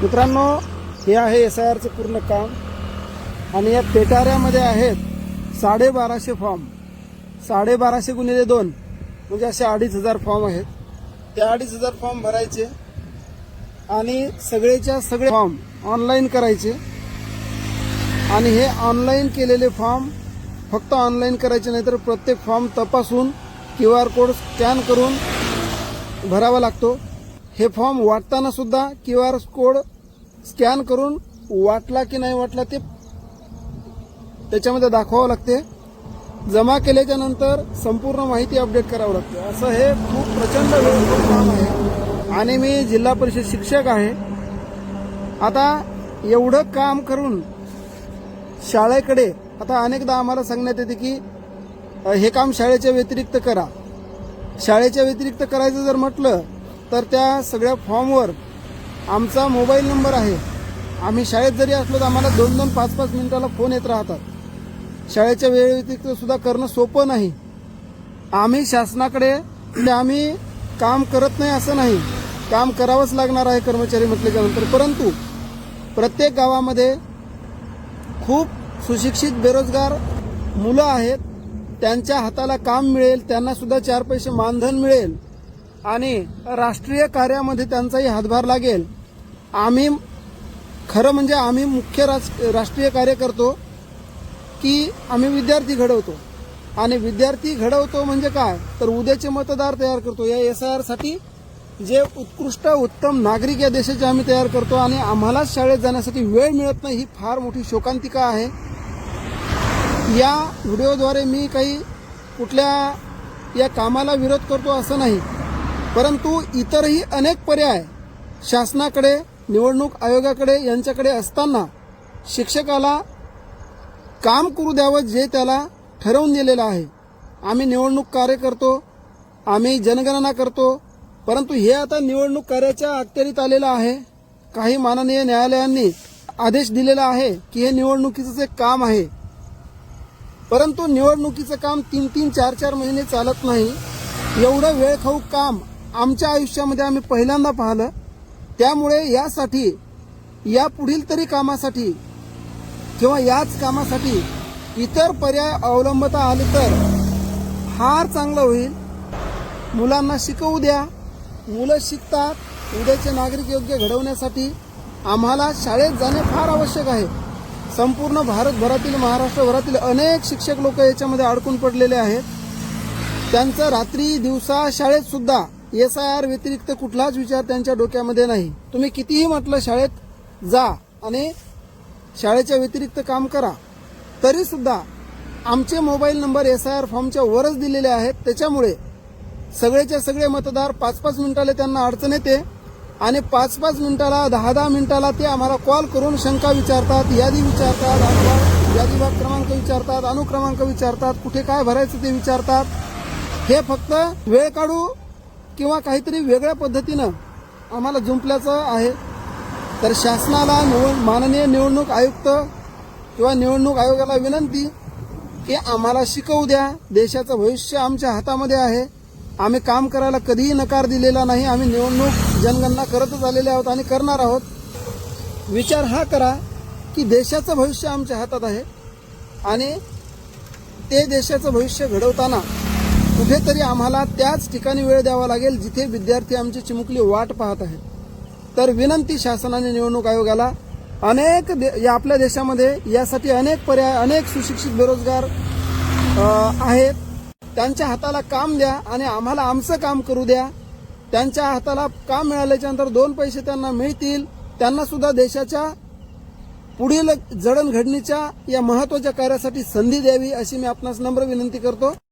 मित्रांनो, हे आहे SIRचं पूर्ण काम आणि या पेटाऱ्यामध्ये आहेत 1250 फॉर्म. 1250 गुणिले 2 म्हणजे असे 2500 फॉर्म आहेत. ते 2500 फॉर्म भरायचे आणि सगळेच्या सगळे फॉर्म ऑनलाईन करायचे. आणि हे ऑनलाईन केलेले फॉर्म फक्त ऑनलाईन करायचे नाही तर प्रत्येक फॉर्म तपासून QR कोड स्कॅन करून भरावा लागतो. हे फॉर्म वाटताना सुद्धा QR कोड स्कॅन करून वाटला की नाही वाटला ते त्याच्यामध्ये दाखवावं लागते. जमा केल्याच्या नंतर संपूर्ण माहिती अपडेट करावं लागते. असं हे खूप प्रचंड वेळेचं काम आहे आणि मी जिल्हा परिषद शिक्षक आहे. आता एवढं काम करून शाळेकडे आता अनेकदा आम्हाला सांगण्यात येते की हे काम शाळेच्या व्यतिरिक्त करा. शाळेच्या व्यतिरिक्त करायचं जर म्हटलं तर त्या सगळ्या फॉर्मवर आमचा मोबाईल नंबर आहे. आम्ही शाळेत जरी असलो तर आम्हाला 2-2, 5-5 मिनिटाला फोन येत राहतात. शाळेच्या वेळे व्यतिरिक्त सुद्धा करणं सोपं नाही. आम्ही शासनाकडे आम्ही काम करत नाही असं नाही, काम करावंच लागणार आहे कर्मचारी म्हटल्याच्यानंतर. परंतु प्रत्येक गावामध्ये खूप सुशिक्षित बेरोजगार मुलं आहेत. त्यांच्या हाताला काम मिळेल, त्यांना सुद्धा 4 पैसे मानधन मिळेल आणि राष्ट्रीय कार्यामध्ये त्यांचाही हातभार लागेल. आम्ही खरं म्हणजे आम्ही मुख्य राष्ट्रीय कार्य करतो की आम्ही विद्यार्थी घडवतो. आणि विद्यार्थी घडवतो म्हणजे काय तर उद्याचे मतदार तयार करतो. या SIR साठी जे उत्कृष्ट उत्तम नागरिक या देशाचे आम्ही तयार करतो आणि आम्हाला शाळेत जाण्यासाठी वेळ मिळत नाही, ही फार मोठी शोकांतिका आहे. या व्हिडिओद्वारे मी काही कुठल्या या कामाला विरोध करतो असं नाही, परंतु इतरही अनेक पर्याय शासनाकडे, निवडणूक आयोगाकडे यांच्याकडे असताना शिक्षकाला काम करू द्यावं जे त्याला ठरवून दिलेलं आहे. आम्ही निवडणूक कार्य करतो, आम्ही जनगणना करतो, परंतु हे आता निवडणूक कार्याच्या अखत्यारीत आलेलं आहे. काही माननीय न्यायालयांनी आदेश दिलेला आहे की हे निवडणुकीचं एक काम आहे. परंतु निवडणुकीचं काम 3-3, 4-4 महिने चालत नाही. एवढं वेळखाऊ काम आमच्या आयुष्यामध्ये आम्ही पहिल्यांदा पाहिलं. त्यामुळे यासाठी या पुढील तरी कामासाठी किंवा याच कामासाठी इतर पर्याय अवलंबता आले तर फार चांगलं होईल. मुलांना शिकवू द्या, मुलं शिकतात. उद्याचे नागरिक योग्य घडवण्यासाठी आम्हाला शाळेत जाणे फार आवश्यक आहे. संपूर्ण भारतभरातील, महाराष्ट्रभरातील अनेक शिक्षक लोक याच्यामध्ये अडकून पडलेले आहेत. त्यांचं रात्री दिवसा शाळेत सुद्धा SIR व्यतिरिक्त कुठलाच विचार त्यांच्या डोक्यामध्ये नाही. तुम्ही कितीही म्हटलं शाळेत जा आणि शाळेच्या व्यतिरिक्त काम करा, तरी सुद्धा आमचे मोबाईल नंबर SIR फॉर्मच्या वरच दिलेले आहेत. त्याच्यामुळे सगळेच्या सगळे मतदार 5-5 मिनिटाला त्यांना अडचण येते आणि 5-5 मिनिटाला, 10-10 मिनिटाला ते आम्हाला कॉल करून शंका विचारतात, यादी विचारतात, यादी भाग क्रमांक विचारतात, अनुक्रमांक विचारतात, कुठे काय भरायचं ते विचारतात. हे फक्त वेळ काढू किंवा काहीतरी वेगळ्या पद्धतीनं आम्हाला जुंपल्याचं आहे. तर शासनाला, माननीय निवडणूक आयुक्त किंवा निवडणूक आयोगाला विनंती की आम्हाला शिकवू द्या. देशाचं भविष्य आमच्या हातामध्ये आहे. आम्ही काम करायला कधीही नकार दिलेला नाही. आम्ही निवडणूक जनगणना करतच आलेले आहोत आणि करणार आहोत. विचार हा करा की देशाचं भविष्य आमच्या हातात आहे आणि ते देशाचं भविष्य घडवताना कुठेतरी आम्हाला त्याच ठिकाणी वेळ द्यावा लागेल जिथे विद्यार्थी आमची चिमुकली वाट पाहत आहेत. तर विनंती शासनाने निवडणूक आयोगाला, या आपल्या देशामध्ये यासाठी अनेक पर्याय, अनेक सुशिक्षित बेरोजगार आहेत. त्यांच्या हाताला काम द्या आणि आम्हाला आमचं काम करू द्या. त्यांच्या हाताला काम मिळाल्याच्या नंतर 2 पैसे त्यांना मिळतील. त्यांना सुद्धा देशाच्या पुढील जडणघडणीच्या या महत्वाच्या कार्यासाठी संधी द्यावी अशी मी आपणास नम्र विनंती करतो.